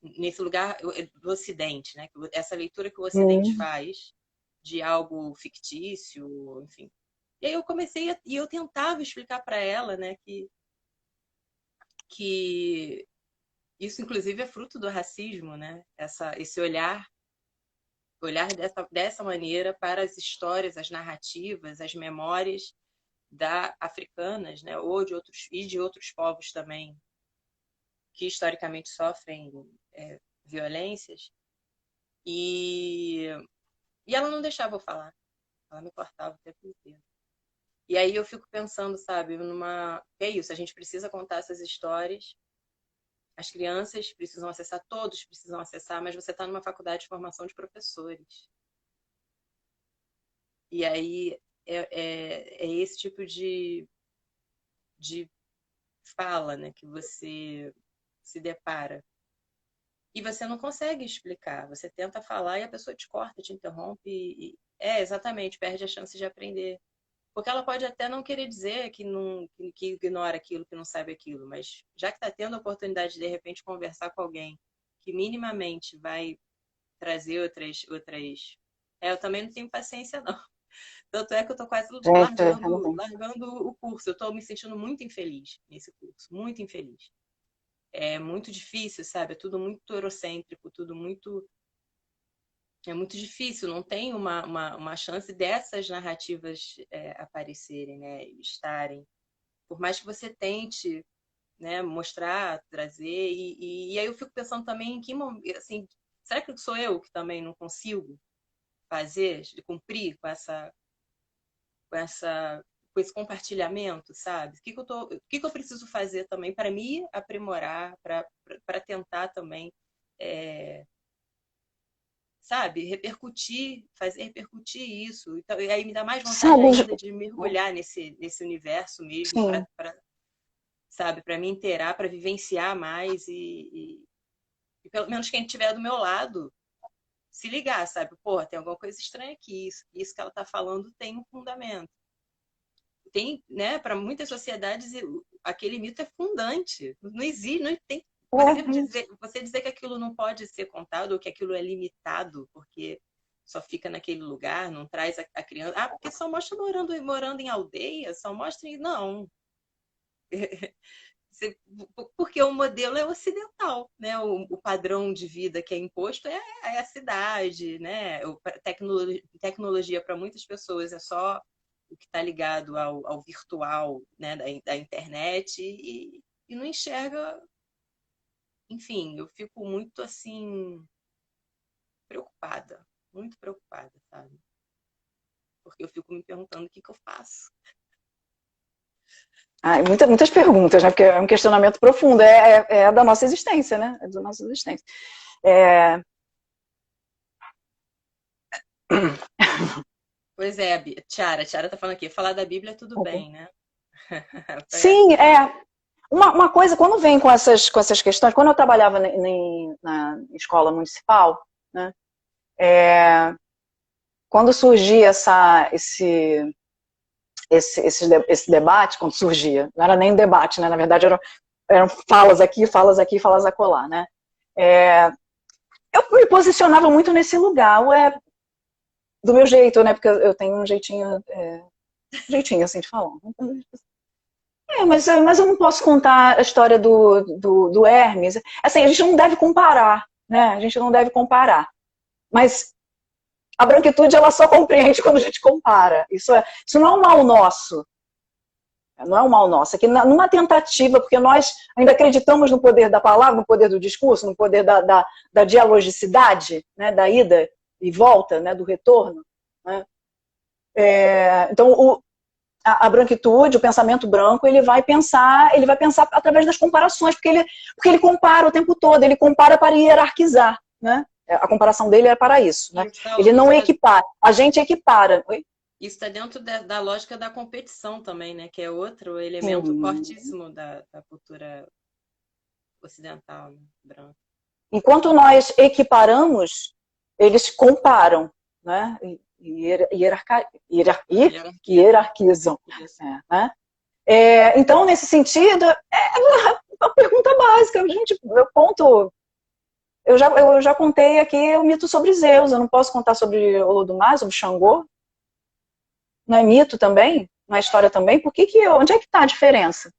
Nesse lugar do Ocidente, né? Essa leitura que o Ocidente faz de algo fictício, enfim. E aí eu comecei e eu tentava explicar para ela, né, que isso inclusive é fruto do racismo, né? Esse olhar dessa maneira para as histórias, as narrativas, as memórias africanas, né, ou de outros povos também que historicamente sofrem violências. E ela não deixava eu falar. Ela me cortava o tempo inteiro. E aí eu fico pensando, sabe, é isso, a gente precisa contar essas histórias. As crianças precisam acessar, todos precisam acessar, mas você está numa faculdade de formação de professores. E aí é esse tipo de fala, né, que você se depara. E você não consegue explicar. Você tenta falar e a pessoa te corta, te interrompe. Exatamente, perde a chance de aprender. Porque ela pode até não querer dizer que ignora aquilo, que não sabe aquilo, mas já que está tendo a oportunidade de repente conversar com alguém que minimamente vai trazer outras. Eu também não tenho paciência, não. Tanto é que eu estou quase largando o curso. Eu estou me sentindo muito infeliz nesse curso, muito infeliz. É muito difícil, sabe? É tudo muito eurocêntrico, tudo muito. É muito difícil, não tem uma chance dessas narrativas aparecerem, né? Estarem. Por mais que você tente, né, mostrar, trazer, e aí eu fico pensando também em que momento, assim, será que sou eu que também não consigo fazer, cumprir com esse compartilhamento, sabe? O que eu preciso fazer também para me aprimorar, para tentar também, sabe, fazer repercutir isso. Então, e aí me dá mais vontade ainda de mergulhar nesse universo mesmo, sabe, para me inteirar, para vivenciar mais e pelo menos quem estiver do meu lado se ligar, sabe? Porra, tem alguma coisa estranha aqui, isso que ela está falando tem um fundamento. Tem, né, para muitas sociedades, aquele mito é fundante. Não existe, não tem. Você dizer que aquilo não pode ser contado ou que aquilo é limitado porque só fica naquele lugar, não traz a criança. Ah, porque só mostra morando em aldeia, só mostra. Não. Porque o modelo é ocidental, né? O padrão de vida que é imposto é a cidade, né? Tecnologia para muitas pessoas é só o que está ligado ao virtual, né? da internet e não enxerga. Enfim, eu fico muito assim preocupada, muito preocupada, sabe? Porque eu fico me perguntando o que eu faço. Muitas perguntas, né? Porque é um questionamento profundo, é da nossa existência, né? É da nossa existência. Pois é, Tiara tá falando aqui, falar da Bíblia tudo bem, né? Sim, Uma coisa, quando vem com essas questões, quando eu trabalhava na escola municipal, né? Quando surgia esse debate, quando surgia, não era nem um debate, né? Na verdade eram falas aqui, falas acolá, né? Eu me posicionava muito nesse lugar, do meu jeito, né? Porque eu tenho um jeitinho assim de falar. Mas eu não posso contar a história do Hermes. Assim, a gente não deve comparar, né? A gente não deve comparar. Mas a branquitude, ela só compreende quando a gente compara. Isso não é um mal nosso. Não é um mal nosso. É que numa tentativa, porque nós ainda acreditamos no poder da palavra, no poder do discurso, no poder da dialogicidade, né? Da ida e volta, né? Do retorno. Né? Então, a branquitude, o pensamento branco, ele vai pensar através das comparações, porque ele compara o tempo todo, ele compara para hierarquizar, né? A comparação dele é para isso, né? Ele não equipara, a gente equipara. Oi? Isso está dentro da lógica da competição também, né? Que é outro elemento fortíssimo da cultura ocidental, né? Branca. Enquanto nós equiparamos, eles comparam, né? Hierarquizam. Né? Então, nesse sentido, é uma pergunta básica. Gente, eu já contei aqui o mito sobre Zeus, eu não posso contar sobre Olodumare, sobre Xangô? Não é mito também? Não é história também? Onde é que está a diferença?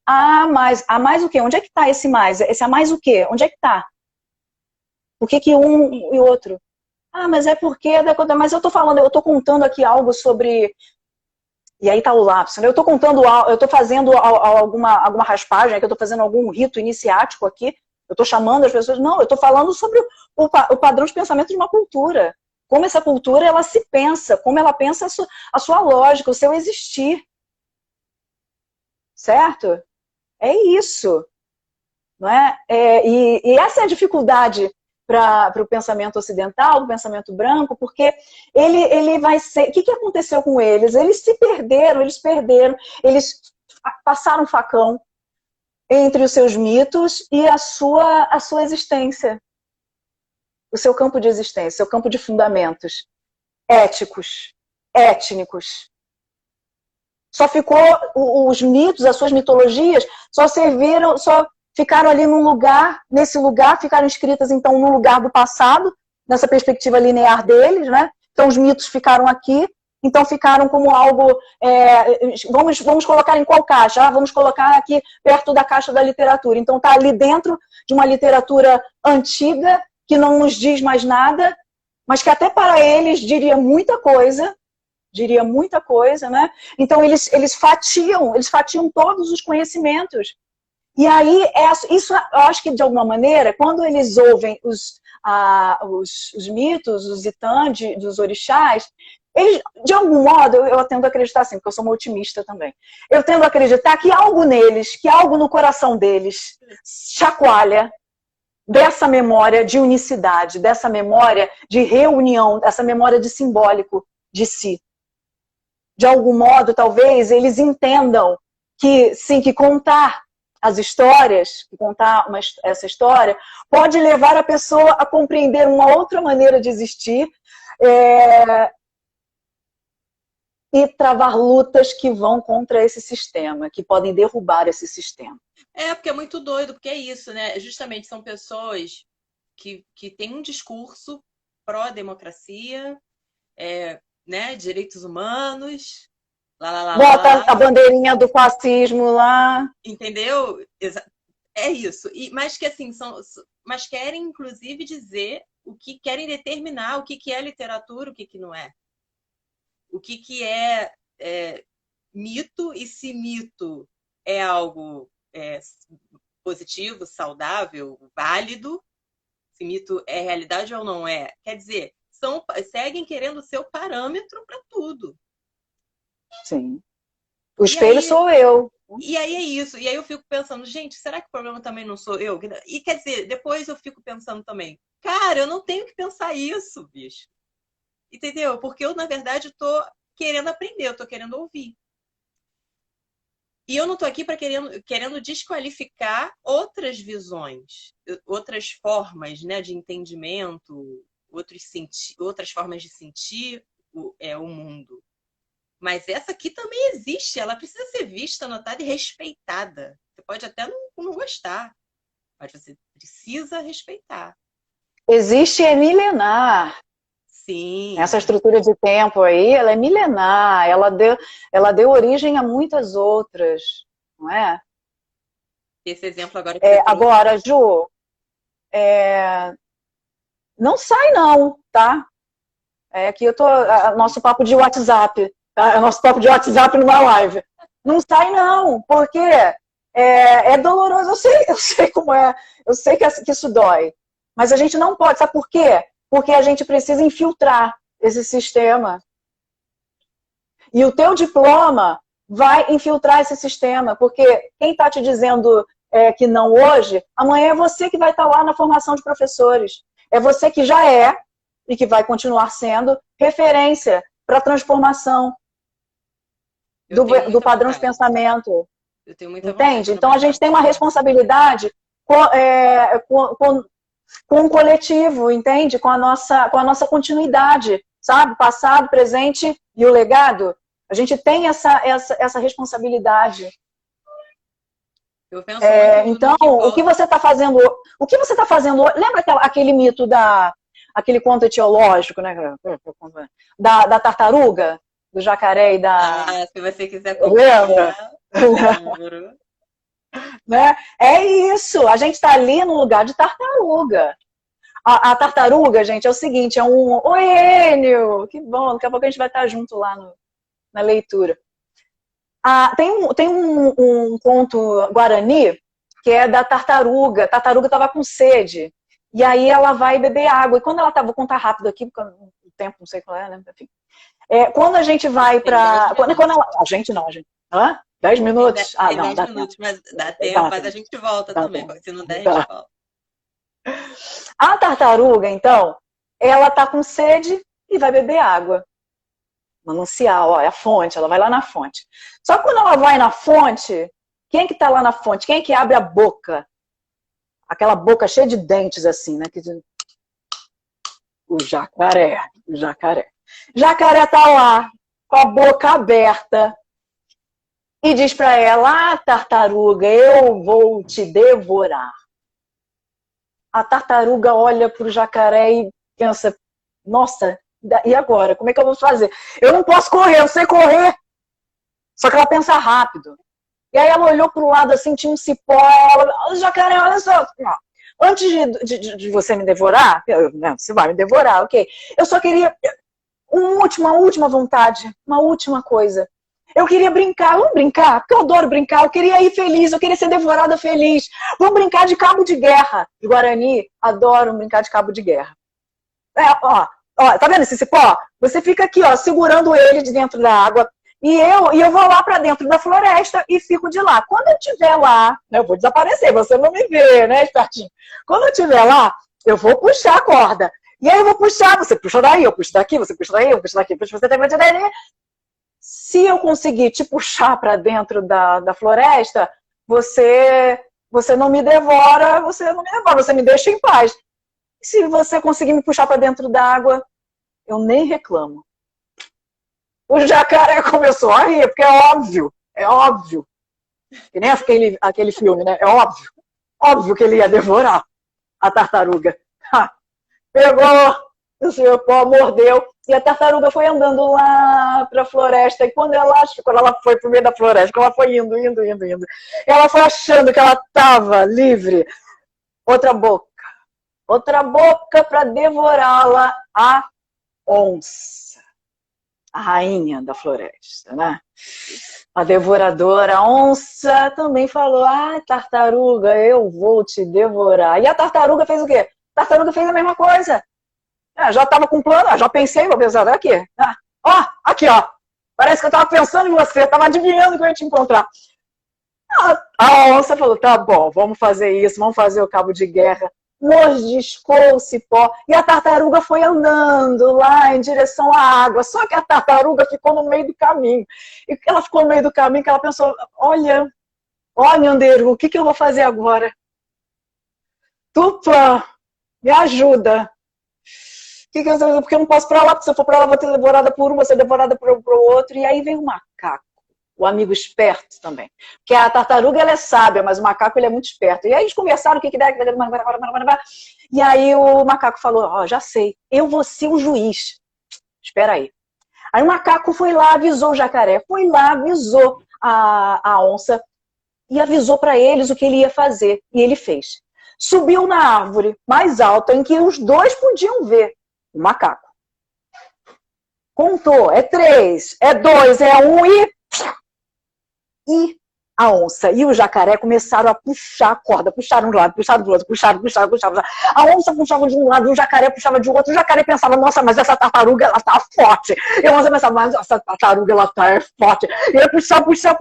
Mais o quê? Onde é que está esse mais? Esse a mais o quê? Onde é que está? Por que um e outro? Mas é porque... Mas eu estou contando aqui algo sobre... E aí está o lapso, né? Eu estou fazendo alguma raspagem, que eu estou fazendo algum rito iniciático aqui, eu estou chamando as pessoas... Não, eu estou falando sobre o padrão de pensamento de uma cultura. Como essa cultura, ela se pensa, como ela pensa a sua lógica, o seu existir. Certo? É isso. Não é? E essa é a dificuldade para o pensamento ocidental, o pensamento branco, porque ele vai ser... O que aconteceu com eles? Eles perderam, eles passaram facão entre os seus mitos e a sua existência. O seu campo de existência, o seu campo de fundamentos éticos, étnicos. Só ficou os mitos, as suas mitologias, só ficaram ali nesse lugar, ficaram escritas então no lugar do passado, nessa perspectiva linear deles, né? Então os mitos ficaram aqui, então ficaram como algo, vamos colocar em qual caixa? Vamos colocar aqui perto da caixa da literatura. Então está ali dentro de uma literatura antiga, que não nos diz mais nada, mas que até para eles diria muita coisa, né? Então eles fatiam todos os conhecimentos. E aí, isso eu acho que de alguma maneira, quando eles ouvem os mitos, os itã dos orixás, eles, de algum modo, eu tendo a acreditar assim, porque eu sou uma otimista também. Eu tendo a acreditar que algo neles, que algo no coração deles chacoalha dessa memória de unicidade, dessa memória de reunião, dessa memória de simbólico de si. De algum modo, talvez, eles entendam que, sim, que contar as histórias, que contar essa história, pode levar a pessoa a compreender uma outra maneira de existir e travar lutas que vão contra esse sistema, que podem derrubar esse sistema. Porque é muito doido, porque é isso, né? Justamente são pessoas que têm um discurso pró-democracia, né? Direitos humanos, bota a bandeirinha do fascismo lá. Entendeu? É isso. Mas que assim, mas querem, inclusive, dizer querem determinar o que é literatura, o que não é. O que é mito, e se mito é algo positivo, saudável, válido, se mito é realidade ou não é. Quer dizer, seguem querendo ser o parâmetro para tudo. Sim. O espelho sou eu. E aí é isso. E aí eu fico pensando, gente, será que o problema também não sou eu? E quer dizer, depois eu fico pensando também, cara, eu não tenho que pensar isso, bicho. Entendeu? Porque eu, na verdade, tô querendo aprender, eu tô querendo ouvir. E eu não tô aqui querendo desqualificar outras visões, outras formas, né, de entendimento, outras formas de sentir o mundo. Mas essa aqui também existe, ela precisa ser vista, notada e respeitada. Você pode até não gostar, mas você precisa respeitar. Existe, é milenar. Sim. Essa estrutura de tempo aí, ela é milenar, ela deu origem a muitas outras, não é? Esse exemplo agora que você trouxe. Agora, Ju, não sai não, tá? Aqui eu tô, nosso papo de WhatsApp, tá? Nosso papo de WhatsApp numa live. Não sai não, porque é doloroso, eu sei como é, eu sei que isso dói, mas a gente não pode, sabe por quê? Porque a gente precisa infiltrar esse sistema. E o teu diploma vai infiltrar esse sistema, porque quem está te dizendo que não hoje, amanhã é você que vai estar lá na formação de professores. É você que já é, e que vai continuar sendo, referência para a transformação do padrão de pensamento. Eu tenho muita Entende? Então a gente tem uma responsabilidade com o coletivo, entende? Com a nossa continuidade, sabe? Passado, presente e o legado. A gente tem essa responsabilidade. Eu penso então, o que você está fazendo? O que você está fazendo? Lembra aquele mito aquele conto etiológico, né? Da tartaruga, do jacaré e da. Se você quiser lembra? Né? É isso, a gente está ali no lugar de tartaruga. A tartaruga, gente, é o seguinte, Oi, Enio! Que bom, daqui a pouco a gente vai estar junto lá na leitura. Tem um conto guarani que é da tartaruga. A tartaruga estava com sede. E aí ela vai beber água. E quando ela vou contar rápido aqui, porque o tempo não sei qual é, né? Enfim. Quando a gente vai para... A gente não, a gente... Hã? 10 minutos? Tem 10 minutos, mas dá tempo, mas a gente volta também. Se não der, a gente volta. A tartaruga, então, ela tá com sede e vai beber água. Manancial, é a fonte, ela vai lá na fonte. Só que quando ela vai na fonte, quem é que tá lá na fonte? Quem é que abre a boca? Aquela boca cheia de dentes, assim, né? O jacaré. Jacaré tá lá, com a boca aberta, e diz para ela, tartaruga, eu vou te devorar. A tartaruga olha pro jacaré e pensa, nossa, e agora? Como é que eu vou fazer? Eu não posso correr, eu sei correr. Só que ela pensa rápido. E aí ela olhou pro lado assim, tinha um cipó, jacaré, olha só. Antes de você me devorar, você vai me devorar, ok. Eu só queria uma última vontade, uma última coisa. Eu queria brincar, vamos brincar, porque eu adoro brincar, eu queria ir feliz, eu queria ser devorada feliz. Vamos brincar de cabo de guerra. Os Guarani adoram brincar de cabo de guerra. Ó, tá vendo esse cipó? Você fica aqui, ó, segurando ele de dentro da água. E eu vou lá para dentro da floresta e fico de lá. Quando eu estiver lá, né, eu vou desaparecer, você não me vê, né, espertinho? Quando eu estiver lá, eu vou puxar a corda. E aí eu vou puxar, você puxa daí, eu puxo daqui, você puxa daí, eu puxo daqui, puxa você daí. Se eu conseguir te puxar para dentro da floresta, você não me devora, você me deixa em paz. Se você conseguir me puxar para dentro da água, eu nem reclamo. O jacaré começou a rir, porque é óbvio. Que nem aquele filme, né? É óbvio que ele ia devorar a tartaruga. Pegou o cipó, mordeu, e a tartaruga foi andando lá para a floresta, e quando ela foi pro meio da floresta, quando ela foi indo, ela foi achando que ela estava livre. Outra boca para devorá-la, a onça. A rainha da floresta, né? A devoradora, a onça também falou, tartaruga, eu vou te devorar. E a tartaruga fez o quê? A tartaruga fez a mesma coisa. Já estava com plano, já pensei, vou pensar, aqui. Aqui, ó. Parece que eu estava pensando em você, estava adivinhando que eu ia te encontrar. A onça falou, tá bom, vamos fazer isso, vamos fazer o cabo de guerra. Mordiscou o cipó e a tartaruga foi andando lá em direção à água. Só que a tartaruga ficou no meio do caminho. E ela ficou no meio do caminho que ela pensou, olha, Anderu, o que eu vou fazer agora? Tupã, me ajuda. Porque eu não posso ir para lá, porque se eu for para lá, vou ser devorada por um, vou ser devorada por outro. E aí vem o macaco, o amigo esperto também. Porque a tartaruga, ela é sábia, mas o macaco, ele é muito esperto. E aí eles conversaram, o que dá. E aí o macaco falou, já sei, eu vou ser o juiz. Espera aí. Aí o macaco foi lá, avisou o jacaré, foi lá, avisou a onça e avisou para eles o que ele ia fazer. E ele fez. Subiu na árvore mais alta em que os dois podiam ver o macaco. Contou, é 3, é 2, é 1 e a onça e o jacaré começaram a puxar a corda, puxaram de um lado, puxaram do outro, puxaram. A onça puxava de um lado, o jacaré puxava de outro, o jacaré pensava, nossa, mas essa tartaruga, ela tá forte. E a onça pensava, mas essa tartaruga, ela tá forte. E ele puxava, puxando.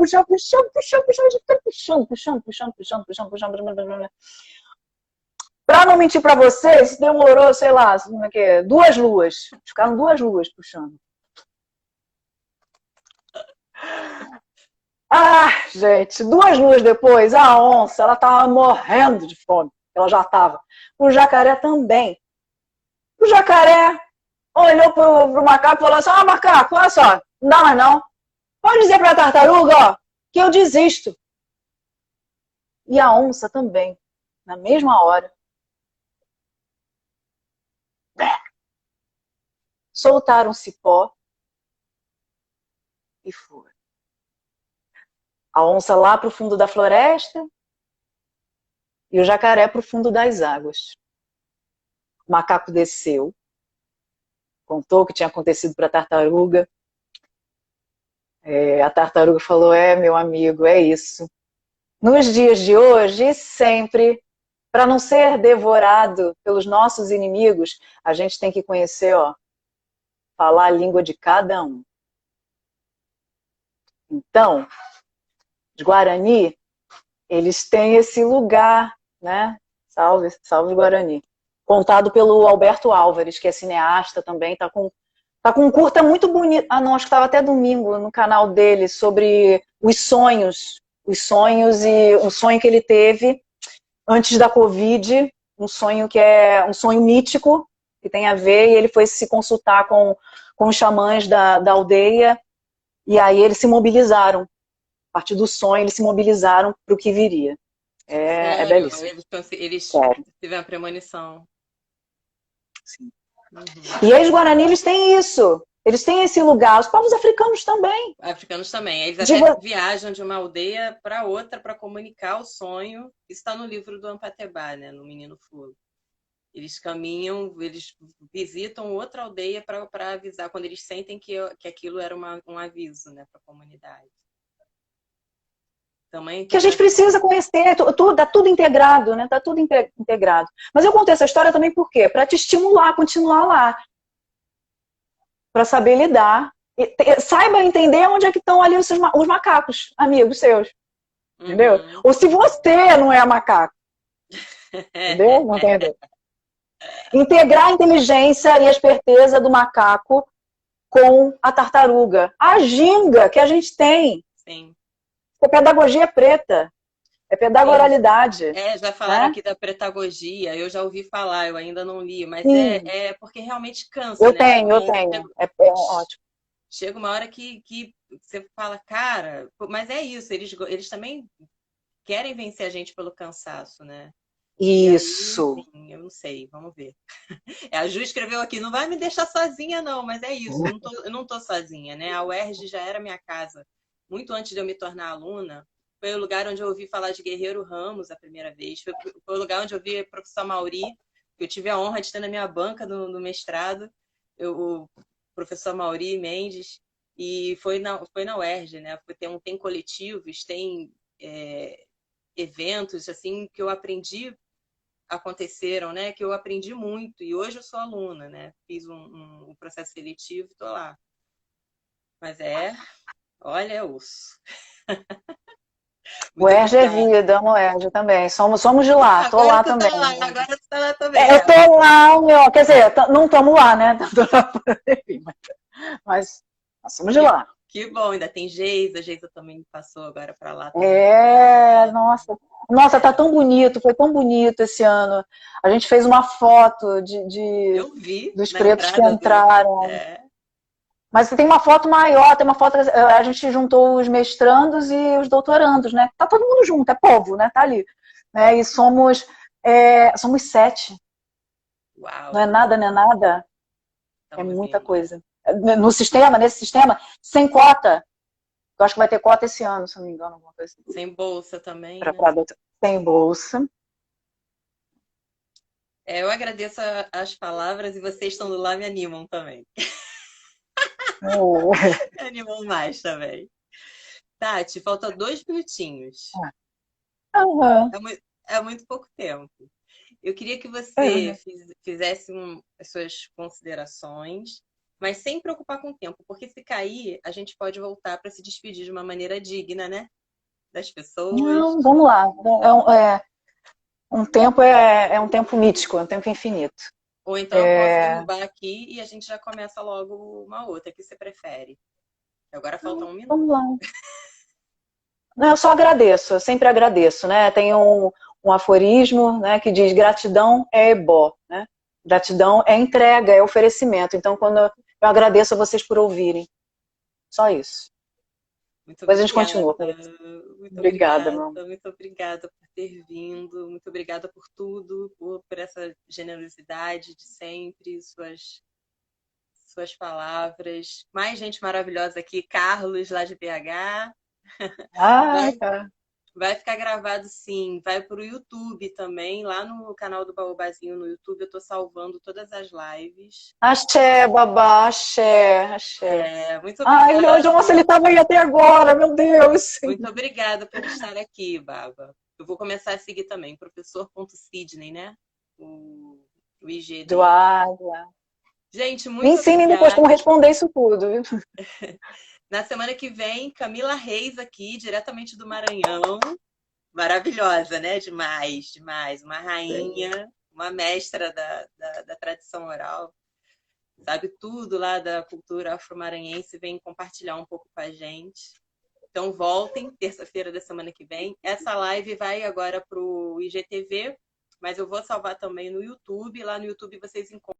Pra não mentir pra vocês, demorou, sei lá, 2 luas. Ficaram 2 luas puxando. Gente, 2 luas depois, a onça, ela tava morrendo de fome. Ela já tava. O jacaré também. O jacaré olhou pro macaco e falou assim, macaco, olha só, não dá mais não. Pode dizer pra tartaruga, ó, que eu desisto. E a onça também, na mesma hora. Soltaram o cipó e foram. A onça lá para o fundo da floresta e o jacaré para o fundo das águas. O macaco desceu, contou o que tinha acontecido para a tartaruga. A tartaruga falou, meu amigo, é isso. Nos dias de hoje e sempre, para não ser devorado pelos nossos inimigos, a gente tem que conhecer, falar a língua de cada um. Então, os Guarani, eles têm esse lugar, né? Salve Guarani. Contado pelo Alberto Álvares, que é cineasta também, tá com um curta muito bonito. Não, acho que estava até domingo no canal dele, sobre os sonhos e um sonho que ele teve antes da Covid, um sonho que é um sonho mítico, que tem a ver, e ele foi se consultar com os xamãs da aldeia, e aí eles se mobilizaram. A partir do sonho, eles se mobilizaram para o que viria. É belíssimo. Eles tiveram a premonição. Sim. Uhum. E aí os Guarani, eles têm isso. Eles têm esse lugar. Os povos africanos também. Africanos também. Eles até viajam de uma aldeia para outra para comunicar o sonho. Isso está no livro do Ampatebá, né? No Menino Fulo. Eles caminham, eles visitam outra aldeia para avisar, quando eles sentem que aquilo era um aviso, né, para a comunidade. Também que a gente precisa conhecer, tá tudo integrado, né? Tá tudo integrado. Mas eu contei essa história também por quê? Para te estimular a continuar lá. para saber lidar. Saiba entender onde é que estão ali os macacos, amigos seus. Entendeu? Uhum. Ou se você não é macaco. Entendeu? Não entendeu? Integrar a inteligência e a esperteza do macaco com a tartaruga. A ginga que a gente tem. Sim. A pedagogia é preta. É pedagoralidade. Já falaram né? aqui da pretagogia, eu já ouvi falar, eu ainda não li, mas é porque realmente cansa, eu né? tenho. É ótimo. Chega uma hora que você fala, cara, mas é isso, eles também querem vencer a gente pelo cansaço, né? Isso. E aí, enfim, eu não sei, vamos ver. A Ju escreveu aqui, não vai me deixar sozinha, não, mas é isso, eu não tô sozinha, né? A UERJ já era minha casa. Muito antes de eu me tornar aluna, foi o lugar onde eu ouvi falar de Guerreiro Ramos a primeira vez, foi o lugar onde eu vi o professor Mauri, que eu tive a honra de ter na minha banca no mestrado, o professor Mauri Mendes, e foi na UERJ, né? Tem coletivos, tem eventos assim que eu aprendi, aconteceram, né? Que eu aprendi muito, e hoje eu sou aluna, né? Fiz um processo seletivo, tô lá. Mas olha, é osso. O ERJ é vida, amo o ERJ também. Somos de lá, tô lá também. Agora tu tá lá também. Eu tô lá, meu, quer dizer, não estamos lá, né? Mas nós somos de lá. Que bom, ainda tem Geisa também passou agora para lá também. Nossa, tá tão bonito, foi tão bonito esse ano. A gente fez uma foto Eu vi dos pretos que entraram. Mas tem uma foto maior, tem uma foto, a gente juntou os mestrandos e os doutorandos, né? Tá todo mundo junto, é povo, né? Tá ali. Né? E somos 7. Uau. Não é nada, não é nada. É muita coisa. Nesse sistema, sem cota. Eu acho que vai ter cota esse ano, se não me engano. Alguma coisa assim. Sem bolsa também, né? Sem bolsa. Eu agradeço as palavras e vocês estando lá me animam também. Me animam mais também. Tati, falta 2 minutinhos. Uhum. É muito pouco tempo. Eu queria que você fizesse as suas considerações, mas sem preocupar com o tempo, porque se cair, a gente pode voltar para se despedir de uma maneira digna, né? Das pessoas. Não, vamos lá. Um tempo é um tempo mítico, é um tempo infinito. Ou então eu posso derrubar aqui e a gente já começa logo uma outra, que você prefere. Agora falta 1 minuto. Vamos lá. Não, eu só agradeço, eu sempre agradeço, né? Tem um aforismo, né, que diz gratidão é ebó, né? Gratidão é entrega, é oferecimento. Então, quando eu agradeço a vocês por ouvirem. Só isso. Depois a gente continua. Muito obrigada, muito obrigada por ter vindo, muito obrigada por tudo, por essa generosidade de sempre, suas palavras. Mais gente maravilhosa aqui, Carlos, lá de BH. Vai ficar gravado, sim. Vai para o YouTube também. Lá no canal do Baobazinho no YouTube, eu estou salvando todas as lives. Axé, babá, axé. Muito obrigada. Nossa, ele estava aí até agora, meu Deus. Muito obrigada por estar aqui, Baba. Eu vou começar a seguir também, professor.sidney, né? O IG do Águia. Gente, muito Me ensinem depois como responder isso tudo, viu? Na semana que vem, Camila Reis aqui, diretamente do Maranhão. Maravilhosa, né? Demais, demais. Uma rainha, uma mestra da tradição oral. Sabe tudo lá da cultura afro-maranhense, vem compartilhar um pouco com a gente. Então voltem, terça-feira da semana que vem. Essa live vai agora para o IGTV, mas eu vou salvar também no YouTube. Lá no YouTube vocês encontram